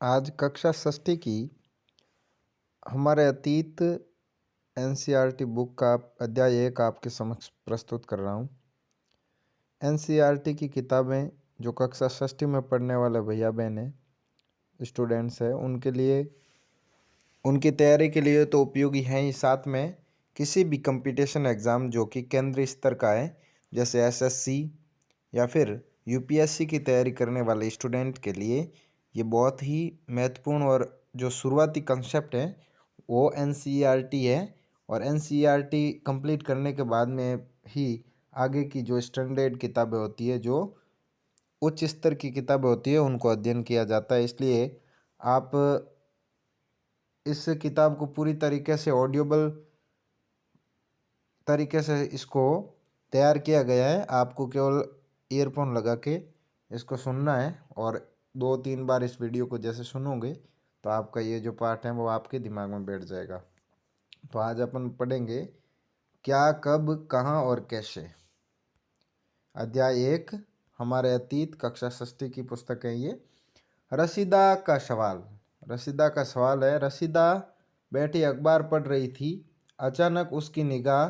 आज कक्षा षष्ठी की हमारे अतीत एनसीईआरटी बुक का अध्याय 1 आपके समक्ष प्रस्तुत कर रहा हूँ। एनसीईआरटी की किताबें जो कक्षा षष्ठी में पढ़ने वाले भैया बहन हैं, स्टूडेंट्स हैं, उनके लिए उनकी तैयारी के लिए तो उपयोगी हैं ही, साथ में किसी भी कंपटीशन एग्ज़ाम जो कि केंद्रीय स्तर का है, जैसे एसएससी या फिर यूपीएससी की तैयारी करने वाले स्टूडेंट के लिए ये बहुत ही महत्वपूर्ण और जो शुरुआती कंसेप्ट है वो एनसीईआरटी है। और एनसीईआरटी कंप्लीट करने के बाद में ही आगे की जो स्टैंडर्ड किताबें होती है, जो उच्च स्तर की किताबें होती है, उनको अध्ययन किया जाता है। इसलिए आप इस किताब को पूरी तरीके से ऑडियोबल तरीके से इसको तैयार किया गया है। आपको केवल ईयरफोन लगा के इसको सुनना है और 2-3 बार इस वीडियो को जैसे सुनोगे तो आपका ये जो पाठ है वो आपके दिमाग में बैठ जाएगा। तो आज अपन पढ़ेंगे क्या, कब, कहाँ और कैसे। अध्याय 1 हमारे अतीत कक्षा षष्ठी की पुस्तक है ये। रसीदा का सवाल। रसीदा का सवाल है। रसीदा बैठी अखबार पढ़ रही थी। अचानक उसकी निगाह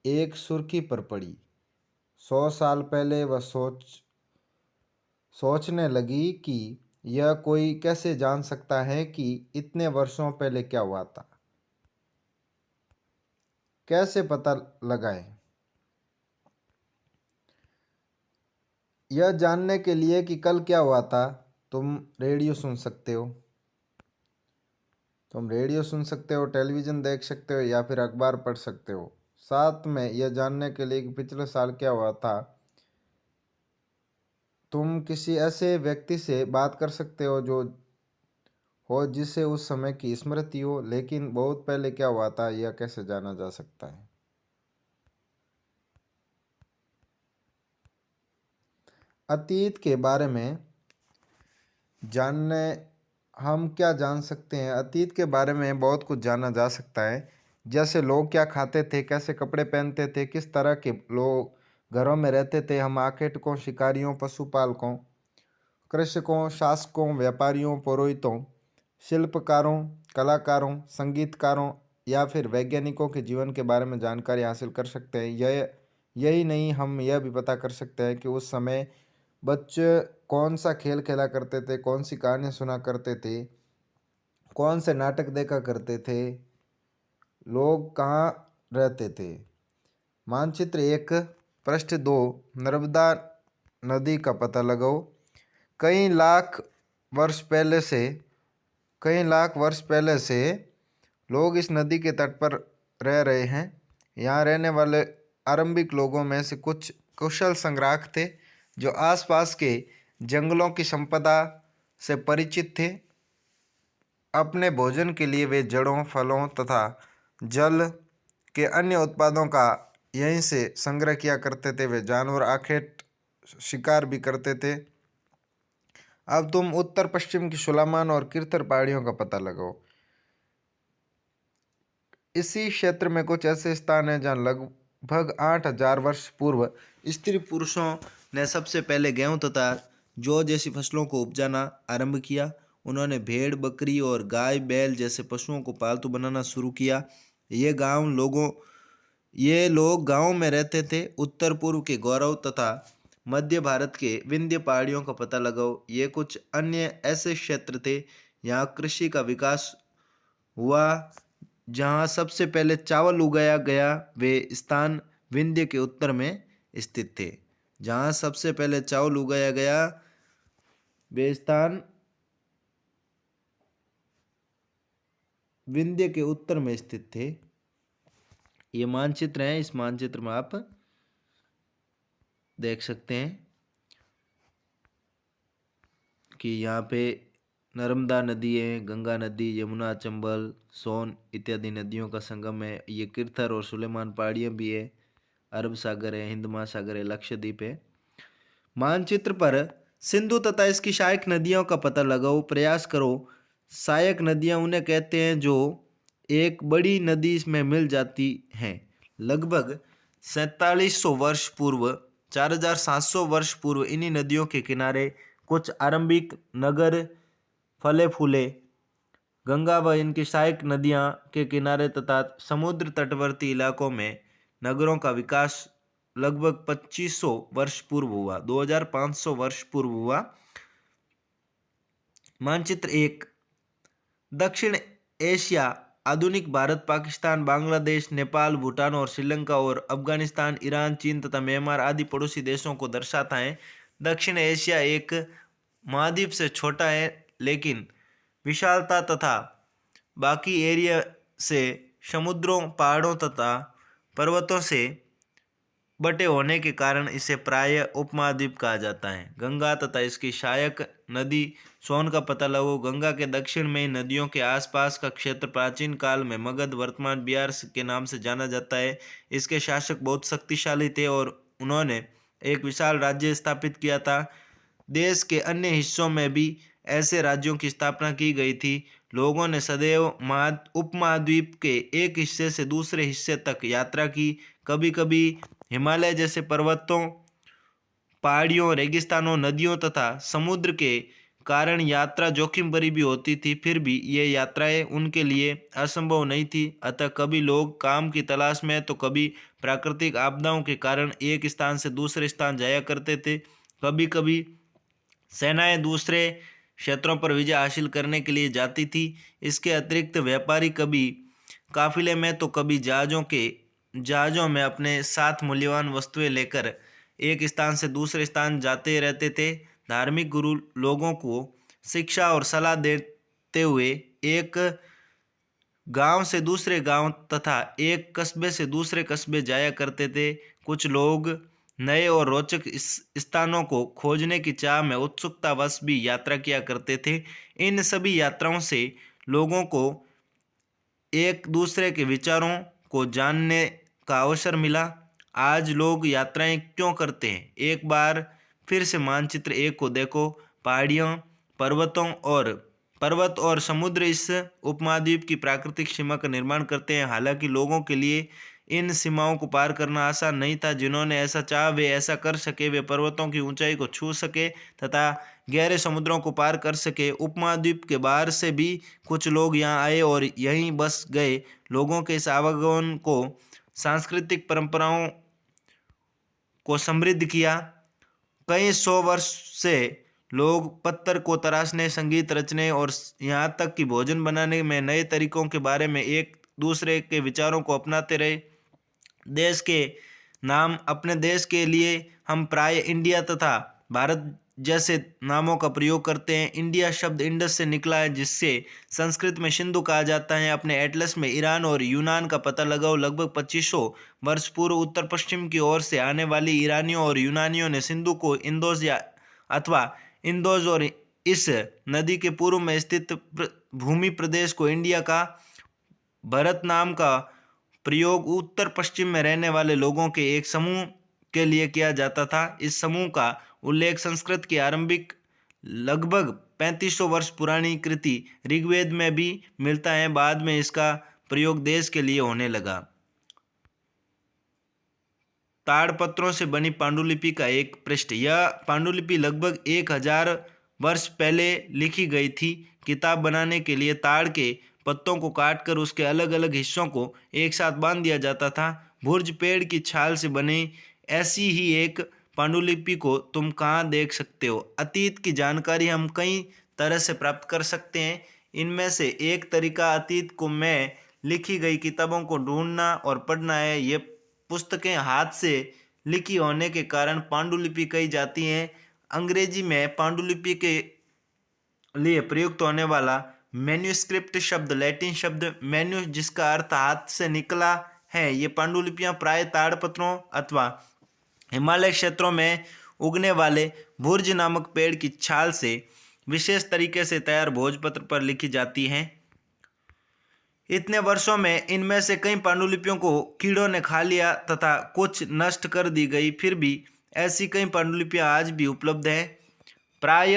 एक सुर्खी पर पड़ी। 100 साल पहले वह सोचने लगी कि यह कोई कैसे जान सकता है कि इतने वर्षों पहले क्या हुआ था। कैसे पता लगाएं? यह जानने के लिए कि कल क्या हुआ था, तुम रेडियो सुन सकते हो। टेलीविज़न देख सकते हो या फिर अखबार पढ़ सकते हो। साथ में यह जानने के लिए कि पिछले साल क्या हुआ था, तुम किसी ऐसे व्यक्ति से बात कर सकते हो जिसे उस समय की स्मृति हो। लेकिन बहुत पहले क्या हुआ था यह कैसे जाना जा सकता है? अतीत के बारे में जानने हम क्या जान सकते हैं? अतीत के बारे में बहुत कुछ जाना जा सकता है, जैसे लोग क्या खाते थे, कैसे कपड़े पहनते थे, किस तरह के लोग घरों में रहते थे। हम आखेटकों, शिकारियों, पशुपालकों, कृषकों, शासकों, व्यापारियों, पुरोहितों, शिल्पकारों, कलाकारों, संगीतकारों या फिर वैज्ञानिकों के जीवन के बारे में जानकारी हासिल कर सकते हैं। यही नहीं, हम यह भी पता कर सकते हैं कि उस समय बच्चे कौन सा खेल खेला करते थे, कौन सी कहानियाँ सुना करते थे, कौन से नाटक देखा करते थे, लोग कहाँ रहते थे। मानचित्र 1 पृष्ठ 2 नर्मदा नदी का पता लगाओ। कई लाख वर्ष पहले से लोग इस नदी के तट पर रह रहे हैं। यहाँ रहने वाले आरंभिक लोगों में से कुछ कुशल संग्राहक थे जो आसपास के जंगलों की संपदा से परिचित थे। अपने भोजन के लिए वे जड़ों, फलों तथा जल के अन्य उत्पादों का यहीं से संग्रह किया करते थे। वे जानवर, आखेट, शिकार भी करते थे। अब तुम उत्तर पश्चिम की सुलामान और किरथर पहाड़ियों का पता लगाओ। इसी क्षेत्र में कुछ ऐसे स्थान हैं जहाँ लगभग 8000 वर्ष पूर्व स्त्री पुरुषों ने सबसे पहले गेहूं तथा जौ जैसी फसलों को उपजाना आरंभ किया। उन्होंने भेड़, बकरी और गाय, बैल जैसे पशुओं को पालतू बनाना शुरू किया। ये लोग गांवों में रहते थे। उत्तर पूर्व के गौरव तथा मध्य भारत के विंध्य पहाड़ियों का पता लगाओ। ये कुछ अन्य ऐसे क्षेत्र थे यहाँ कृषि का विकास हुआ। जहाँ सबसे पहले चावल उगाया गया वे स्थान विंध्य के उत्तर में स्थित थे। जहाँ सबसे पहले चावल उगाया गया वे स्थान विंध्य के उत्तर में स्थित थे। ये मानचित्र है, इस मानचित्र में आप देख सकते हैं कि यहाँ पे नर्मदा नदी है, गंगा नदी, यमुना, चंबल, सोन इत्यादि नदियों का संगम है। ये किरथर और सुलेमान पहाड़ियाँ भी है। अरब सागर है, हिंद महासागर है, लक्षद्वीप है। मानचित्र पर सिंधु तथा इसकी सहायक नदियों का पता लगाओ। प्रयास करो। सहायक नदियाँ उन्हें कहते हैं जो एक बड़ी नदी में मिल जाती हैं। लगभग 4700 वर्ष पूर्व 4700 वर्ष पूर्व इन्हीं नदियों के किनारे कुछ आरंभिक नगर फले फूले। गंगा व इनकी सहायक नदियाँ के किनारे तथा समुद्र तटवर्ती इलाकों में नगरों का विकास लगभग 2500 वर्ष पूर्व हुआ, 2500 वर्ष पूर्व हुआ। मानचित्र 1। दक्षिण एशिया आधुनिक भारत, पाकिस्तान, बांग्लादेश, नेपाल, भूटान और श्रीलंका और अफगानिस्तान, ईरान, चीन तथा म्यांमार आदि पड़ोसी देशों को दर्शाता है। दक्षिण एशिया एक महाद्वीप से छोटा है, लेकिन विशालता तथा बाकी एरिया से समुद्रों, पहाड़ों तथा पर्वतों से बटे होने के कारण इसे प्रायः उपमहाद्वीप कहा जाता है। गंगा तथा इसकी सहायक नदी सोन का पता लगाओ। गंगा के दक्षिण में नदियों के आसपास का क्षेत्र प्राचीन काल में मगध, वर्तमान बिहार के नाम से जाना जाता है। इसके शासक बहुत शक्तिशाली थे और उन्होंने एक विशाल राज्य स्थापित किया था। देश के अन्य हिस्सों में भी ऐसे राज्यों की स्थापना की गई थी। लोगों ने सदैव उपमहाद्वीप के एक हिस्से से दूसरे हिस्से तक यात्रा की। कभी कभी हिमालय जैसे पर्वतों, पहाड़ियों, रेगिस्तानों, नदियों तथा समुद्र के कारण यात्रा जोखिम भरी भी होती थी, फिर भी ये यात्राएं उनके लिए असंभव नहीं थी। अतः कभी लोग काम की तलाश में तो कभी प्राकृतिक आपदाओं के कारण एक स्थान से दूसरे स्थान जाया करते थे। कभी कभी सेनाएं दूसरे क्षेत्रों पर विजय हासिल करने के लिए जाती थी। इसके अतिरिक्त व्यापारी कभी काफिले में तो कभी जहाज़ों में अपने साथ मूल्यवान वस्तुएं लेकर एक स्थान से दूसरे स्थान जाते रहते थे। धार्मिक गुरु लोगों को शिक्षा और सलाह देते हुए एक गांव से दूसरे गांव तथा एक कस्बे से दूसरे कस्बे जाया करते थे। कुछ लोग नए और रोचक स्थानों को खोजने की चाह में उत्सुकतावश भी यात्रा किया करते थे। इन सभी यात्राओं से लोगों को एक दूसरे के विचारों को जानने का अवसर मिला। आज लोग यात्राएं क्यों करते हैं? एक बार फिर से मानचित्र 1 को देखो। पहाड़ियाँ, पर्वत और समुद्र इस उपमहाद्वीप की प्राकृतिक सीमा का निर्माण करते हैं। हालांकि लोगों के लिए इन सीमाओं को पार करना आसान नहीं था। जिन्होंने ऐसा चाहा वे ऐसा कर सके। वे पर्वतों की ऊंचाई को छू सके तथा गहरे समुद्रों को पार कर सके। उपमहाद्वीप के बाहर से भी कुछ लोग यहाँ आए और यहीं बस गए। लोगों के इस आवागमन को सांस्कृतिक परंपराओं को समृद्ध किया। कई सौ वर्ष से लोग पत्थर को तराशने, संगीत रचने और यहाँ तक कि भोजन बनाने में नए तरीकों के बारे में एक दूसरे के विचारों को अपनाते रहे। देश के नाम अपने देश के लिए हम प्राय इंडिया तथा भारत जैसे नामों का प्रयोग करते हैं। इंडिया शब्द इंडस से निकला है, जिससे संस्कृत में सिंधु कहा जाता है। अपने एटलस में ईरान और यूनान का पता लगाओ। लगभग 2500 वर्ष पूर्व उत्तर पश्चिम की ओर से आने वाली ईरानियों और यूनानियों ने सिंधु को इंदोज अथवा इंदोज और इस नदी के पूर्व में स्थित भूमि प्रदेश को इंडिया का। भारत नाम का प्रयोग उत्तर पश्चिम में रहने वाले लोगों के एक समूह के लिए किया जाता था। इस समूह का उल्लेख संस्कृत की आरंभिक लगभग 3500 वर्ष पुरानी कृति ऋग्वेद में भी मिलता है। बाद में इसका प्रयोग देश के लिए होने लगा। ताड़पत्रों से बनी पांडुलिपि का एक पृष्ठ। यह पांडुलिपि लगभग 1000 वर्ष पहले लिखी गई थी। किताब बनाने के लिए ताड़ के पत्तों को काटकर उसके अलग अलग हिस्सों को एक साथ बांध दिया जाता था। भुर्ज पेड़ की छाल से बने ऐसी ही एक पांडुलिपि को तुम कहाँ देख सकते हो? अतीत की जानकारी हम कई तरह से प्राप्त कर सकते हैं। इनमें से एक तरीका अतीत को में लिखी गई किताबों को ढूंढना और पढ़ना है। ये पुस्तकें हाथ से लिखी होने के कारण पांडुलिपि कही जाती हैं। अंग्रेजी में पांडुलिपि के लिए प्रयुक्त होने वाला मैन्युस्क्रिप्ट शब्द लैटिन शब्द मैन्यू, जिसका अर्थ हाथ से निकला है। ये पांडुलिपियां प्राय ताड़पत्रों अथवा हिमालय क्षेत्रों में उगने वाले भुर्ज नामक पेड़ की छाल से विशेष तरीके से तैयार भोजपत्र पर लिखी जाती हैं। इतने वर्षों में इनमें से कई पांडुलिपियों को कीड़ों ने खा लिया तथा कुछ नष्ट कर दी गई। फिर भी ऐसी कई पांडुलिपियां आज भी उपलब्ध हैं। प्राय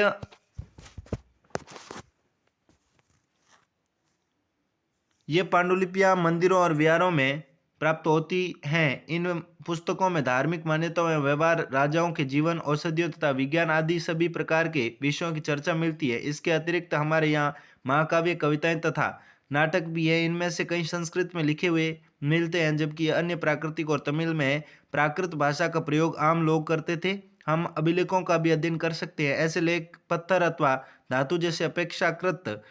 ये पांडुलिपियां मंदिरों और विहारों में प्राप्त होती हैं। इन पुस्तकों में धार्मिक मान्यताओं एवं व्यवहार, राजाओं के जीवन, औषधियों तथा विज्ञान आदि सभी प्रकार के विषयों की चर्चा मिलती है। इसके अतिरिक्त हमारे यहाँ महाकाव्य, कविताएं तथा नाटक भी है। इनमें से कई संस्कृत में लिखे हुए मिलते हैं, जबकि अन्य प्राकृतिक और तमिल में है। प्राकृत भाषा का प्रयोग आम लोग करते थे। हम अभिलेखों का भी अध्ययन कर सकते हैं। ऐसे लेख पत्थर अथवा धातु जैसे अपेक्षाकृत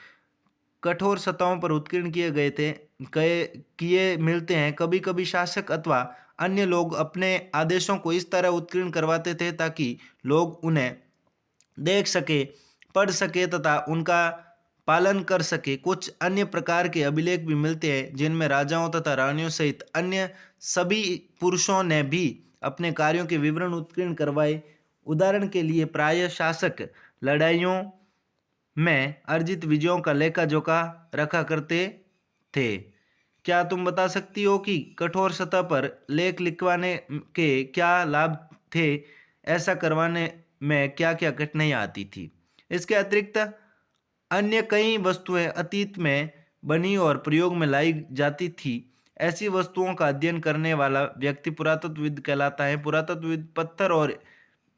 कठोर सतहों पर उत्कीर्ण किए गए थे कए किए मिलते हैं। कभी कभी शासक अथवा अन्य लोग अपने आदेशों को इस तरह उत्कीर्ण करवाते थे ताकि लोग उन्हें देख सके, पढ़ सके तथा उनका पालन कर सके। कुछ अन्य प्रकार के अभिलेख भी मिलते हैं जिनमें राजाओं तथा रानियों सहित अन्य सभी पुरुषों ने भी अपने कार्यों के विवरण उत्कीर्ण करवाए। उदाहरण के लिए प्रायः शासक लड़ाइयों में अर्जित विजयों का लेखा जोखा रखा करते थे। क्या तुम बता सकती हो कि कठोर सतह पर लेख लिखवाने के क्या लाभ थे? ऐसा करवाने में क्या क्या कठिनाइयाँ आती थी? इसके अतिरिक्त अन्य कई वस्तुएं अतीत में बनी और प्रयोग में लाई जाती थी। ऐसी वस्तुओं का अध्ययन करने वाला व्यक्ति पुरातत्वविद कहलाता है। पुरातत्वविद पत्थर और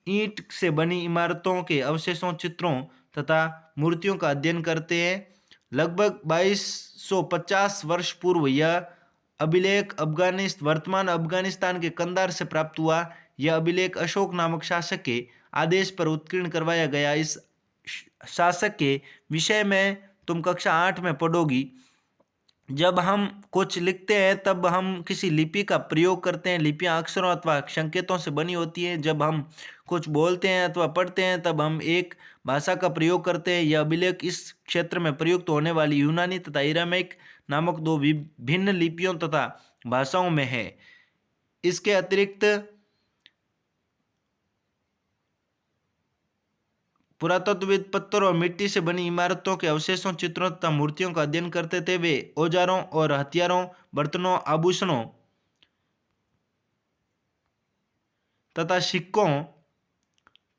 ईंट से बनी इमारतों के अवशेषों, चित्रों तथा मूर्तियों का अध्ययन करते हैं। लगभग 2250 वर्ष पूर्व यह अभिलेख वर्तमान अफगानिस्तान के कंधार से प्राप्त हुआ। यह अभिलेख अशोक नामक शासक के आदेश पर उत्कीर्ण करवाया गया। इस शासक के विषय में तुम कक्षा 8 में पढ़ोगी। जब हम कुछ लिखते हैं तब हम किसी लिपि का प्रयोग करते हैं। लिपियां अक्षरों अथवा संकेतों से बनी होती हैं। जब हम कुछ बोलते हैं अथवा पढ़ते हैं तब हम एक भाषा का प्रयोग करते हैं। यह अभिलेख इस क्षेत्र में प्रयुक्त होने वाली यूनानी तथा इरामिक नामक दो भिन्न लिपियों तथा भाषाओं में है। इसके अतिरिक्त पुरातत्वविद पत्थर और मिट्टी से बनी इमारतों के अवशेषों, चित्रों तथा मूर्तियों का अध्ययन करते थे। वे औजारों और हथियारों, बर्तनों, आभूषणों तथा सिक्कों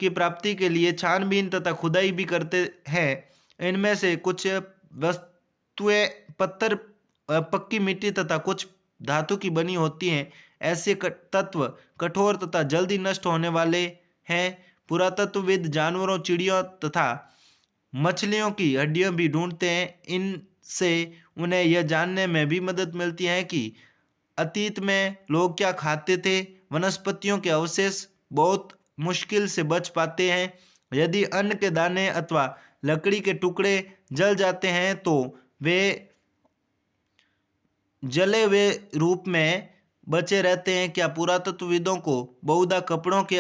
की प्राप्ति के लिए छानबीन तथा खुदाई भी करते हैं। इनमें से कुछ वस्तुएं पत्थर, पक्की मिट्टी तथा कुछ धातु की बनी होती हैं। ऐसे तत्व कठोर तथा जल्दी नष्ट होने वाले हैं। पुरातत्वविद जानवरों, चिड़ियों तथा मछलियों की हड्डियां भी ढूंढते हैं। इनसे उन्हें यह जानने में भी मदद मिलती है कि अतीत में लोग क्या खाते थे। वनस्पतियों के अवशेष बहुत मुश्किल से बच पाते हैं। यदि अन्न के दाने अथवा लकड़ी के टुकड़े जल जाते हैं तो वे जले हुए रूप में बचे रहते हैं। क्या पुरातत्वविदों को बहुधा कपड़ों के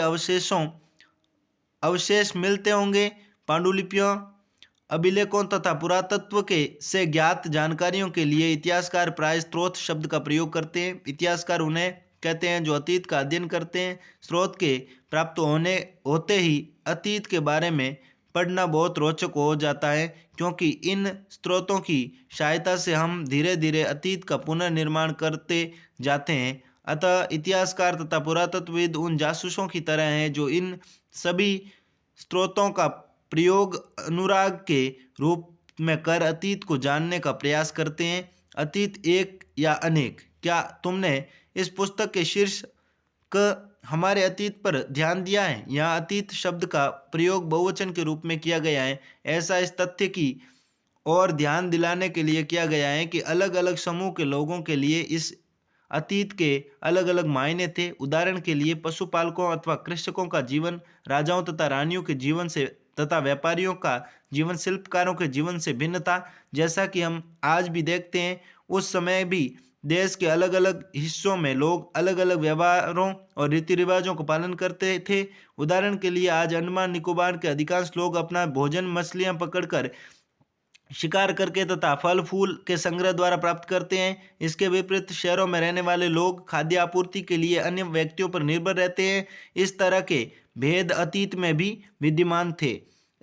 अवशेष मिलते होंगे? पांडुलिपियों, अभिलेखों तथा पुरातत्व के से ज्ञात जानकारियों के लिए इतिहासकार प्राय स्रोत शब्द का प्रयोग करते हैं। इतिहासकार उन्हें कहते हैं जो अतीत का अध्ययन करते हैं। स्रोत के प्राप्त होते ही अतीत के बारे में पढ़ना बहुत रोचक हो जाता है, क्योंकि इन स्रोतों की सहायता से हम धीरे धीरे अतीत का पुनर्निर्माण करते जाते हैं। अतः इतिहासकार तथा पुरातत्वविद उन जासूसों की तरह हैं जो इन सभी स्रोतों का प्रयोग अनुराग के रूप में कर अतीत को जानने का प्रयास करते हैं। अतीत एक या अनेक। क्या तुमने इस पुस्तक के शीर्षक हमारे अतीत पर ध्यान दिया है? यहाँ अतीत शब्द का प्रयोग बहुवचन के रूप में किया गया है। ऐसा इस तथ्य की और ध्यान दिलाने के लिए किया गया है कि अलग अलग समूह के लोगों के लिए इस अतीत के अलग अलग मायने थे। उदाहरण के लिए पशुपालकों अथवा कृषकों का जीवन राजाओं तथा रानियों के जीवन से तथा व्यापारियों का जीवन शिल्पकारों के जीवन से भिन्न था। जैसा कि हम आज भी देखते हैं, उस समय भी देश के अलग अलग हिस्सों में लोग अलग अलग व्यवहारों और रीति रिवाजों का पालन करते थे। उदाहरण के लिए आज अंडमान निकोबार के अधिकांश लोग अपना भोजन मछलियां पकड़कर, शिकार करके तथा फल फूल के संग्रह द्वारा प्राप्त करते हैं। इसके विपरीत शहरों में रहने वाले लोग खाद्य आपूर्ति के लिए अन्य व्यक्तियों पर निर्भर रहते हैं। इस तरह के भेद अतीत में भी विद्यमान थे।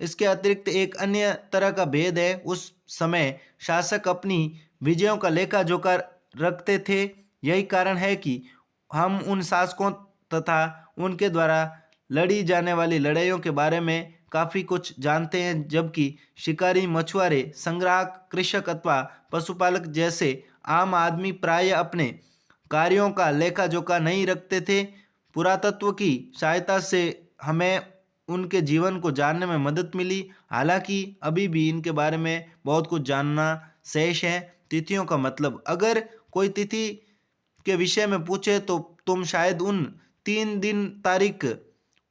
इसके अतिरिक्त एक अन्य तरह का भेद है, उस समय शासक अपनी विजयों का लेखा जोखा रखते थे। यही कारण है कि हम उन शासकों तथा उनके द्वारा लड़ी जाने वाली लड़ाइयों के बारे में काफ़ी कुछ जानते हैं, जबकि शिकारी, मछुआरे, संग्राहक, कृषक अथवा पशुपालक जैसे आम आदमी प्राय अपने कार्यों का लेखा जोखा नहीं रखते थे। पुरातत्व की सहायता से हमें उनके जीवन को जानने में मदद मिली। हालांकि अभी भी इनके बारे में बहुत कुछ जानना शेष है। तिथियों का मतलब, अगर कोई तिथि के विषय में पूछे तो तुम शायद उन 3 दिन तारीख,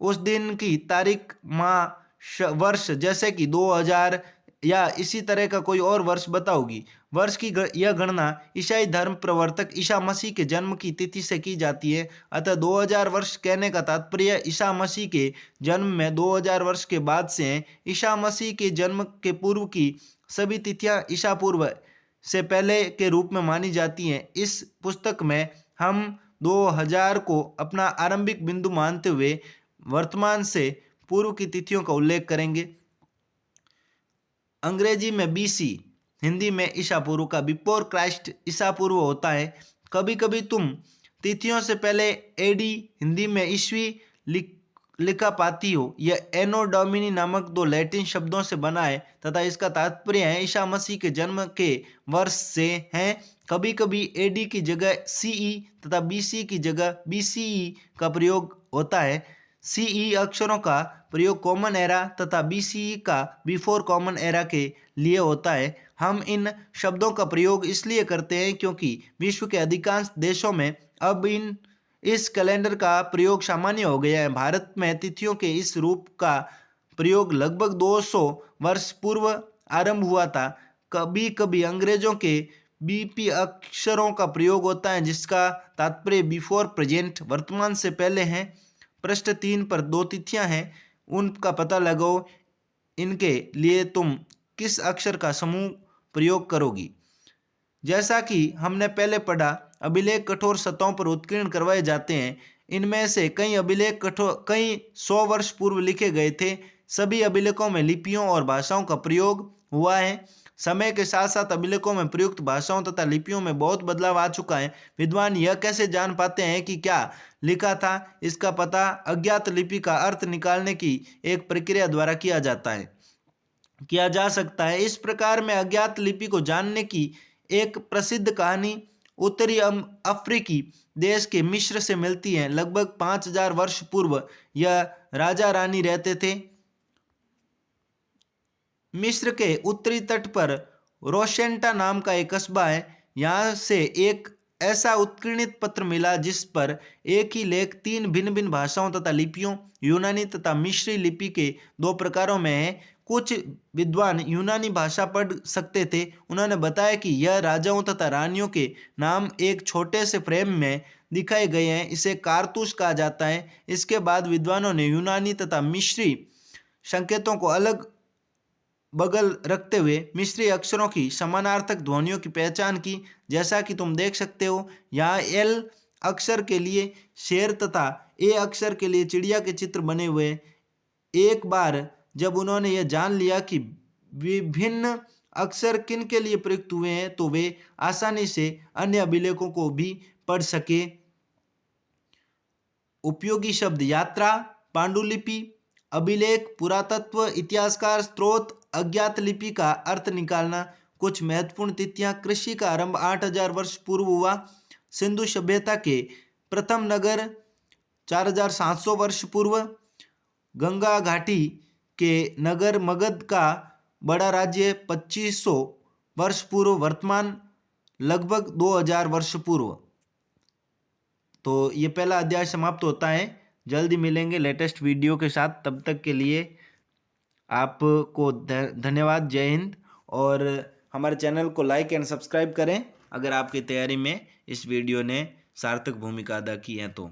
उस दिन की तारीख, माह, वर्ष जैसे कि 2000 या इसी तरह का कोई और वर्ष बताओगी। वर्ष की यह गणना ईसाई धर्म प्रवर्तक ईसा मसीह के जन्म की तिथि से की जाती है। अतः 2000 वर्ष कहने का तात्पर्य ईसा मसीह के जन्म में 2000 वर्ष के बाद से है। ईसा मसीह के जन्म के पूर्व की सभी तिथियां ईसा पूर्व से पहले के रूप में मानी जाती हैं। इस पुस्तक में हम 2000 को अपना आरंभिक बिंदु मानते हुए वर्तमान से पूर्व की तिथियों का उल्लेख करेंगे। अंग्रेजी में बीसी, हिंदी में ईसा पूर्व का बिफोर क्राइस्ट ईसा पूर्व होता है। कभी कभी तुम तिथियों से पहले एडी, हिंदी में ईस्वी लिखा पाती हो। यह एनो डोमिनी नामक 2 लैटिन शब्दों से बना है तथा इसका तात्पर्य है ईसा मसीह के जन्म के वर्ष से है। कभी कभी एडी की जगह सीई तथा बीसी की जगह बीसीई का प्रयोग होता है। सीई अक्षरों का प्रयोग कॉमन एरा तथा बीसीई का बिफोर कॉमन एरा के लिए होता है। हम इन शब्दों का प्रयोग इसलिए करते हैं क्योंकि विश्व के अधिकांश देशों में अब इस कैलेंडर का प्रयोग सामान्य हो गया है। भारत में तिथियों के इस रूप का प्रयोग लगभग 200 वर्ष पूर्व आरंभ हुआ था। कभी कभी अंग्रेजों के बीपी अक्षरों का प्रयोग होता है जिसका तात्पर्य बिफोर प्रेजेंट, वर्तमान से पहले है। पृष्ठ 3 पर 2 तिथियां हैं, उनका पता लगाओ। इनके लिए तुम किस अक्षर का समूह प्रयोग करोगी। जैसा कि हमने पहले पढ़ा, अभिलेख कठोर सतहों पर उत्कीर्ण करवाए जाते हैं। इनमें से कई अभिलेख कई 100 वर्ष पूर्व लिखे गए थे। सभी अभिलेखों में लिपियों और भाषाओं का प्रयोग हुआ है। समय के साथ साथ अभिलेखों में प्रयुक्त भाषाओं तथा लिपियों में बहुत बदलाव आ चुका है। विद्वान यह कैसे जान पाते हैं कि क्या लिखा था? इसका पता अज्ञात लिपि का अर्थ निकालने की एक प्रक्रिया द्वारा किया जा सकता है। इस प्रकार में अज्ञात लिपि को जानने की एक प्रसिद्ध कहानी उत्तरी अफ्रीकी देश के मिस्र से मिलती है। लगभग 5000 वर्ष पूर्व यह राजा रानी रहते थे। मिस्र के उत्तरी तट पर रोशेंटा नाम का एक कस्बा है। यहाँ से एक ऐसा उत्कीर्णित पत्र मिला जिस पर एक ही लेख 3 भिन्न भिन्न भाषाओं तथा लिपियों, यूनानी तथा मिस्री लिपि के 2 प्रकारों में है। कुछ विद्वान यूनानी भाषा पढ़ सकते थे। उन्होंने बताया कि यह राजाओं तथा रानियों के नाम एक छोटे से फ्रेम में दिखाए गए हैं। इसे कारतूस कहा जाता है। इसके बाद विद्वानों ने यूनानी तथा मिस्री संकेतों को अलग बगल रखते हुए मिस्री अक्षरों की समानार्थक ध्वनियों की पहचान की। जैसा कि तुम देख सकते हो, यहाँ एल अक्षर के लिए शेर तथा ए अक्षर के लिए चिड़िया के चित्र बने हुए। एक बार जब उन्होंने यह जान लिया कि विभिन्न अक्षर किन के लिए प्रयुक्त हुए हैं तो वे आसानी से अन्य अभिलेखों को भी पढ़ सके। उपयोगी शब्द: यात्रा, पांडुलिपि, अभिलेख, पुरातत्व, इतिहासकार, स्रोत, अज्ञात लिपि का अर्थ निकालना। कुछ महत्वपूर्ण तिथियां: कृषि का आरंभ 8000 वर्ष पूर्व हुआ। सिंधु सभ्यता के प्रथम नगर 4700 वर्ष पूर्व। गंगा घाटी के नगर मगध का बड़ा राज्य 2500 वर्ष पूर्व। वर्तमान लगभग 2000 वर्ष पूर्व। तो ये पहला अध्याय समाप्त होता है। जल्दी मिलेंगे लेटेस्ट वीडियो के साथ। तब तक के लिए आपको धन्यवाद। जय हिंद। और हमारे चैनल को लाइक एंड सब्सक्राइब करें अगर आपकी तैयारी में इस वीडियो ने सार्थक भूमिका अदा की है तो।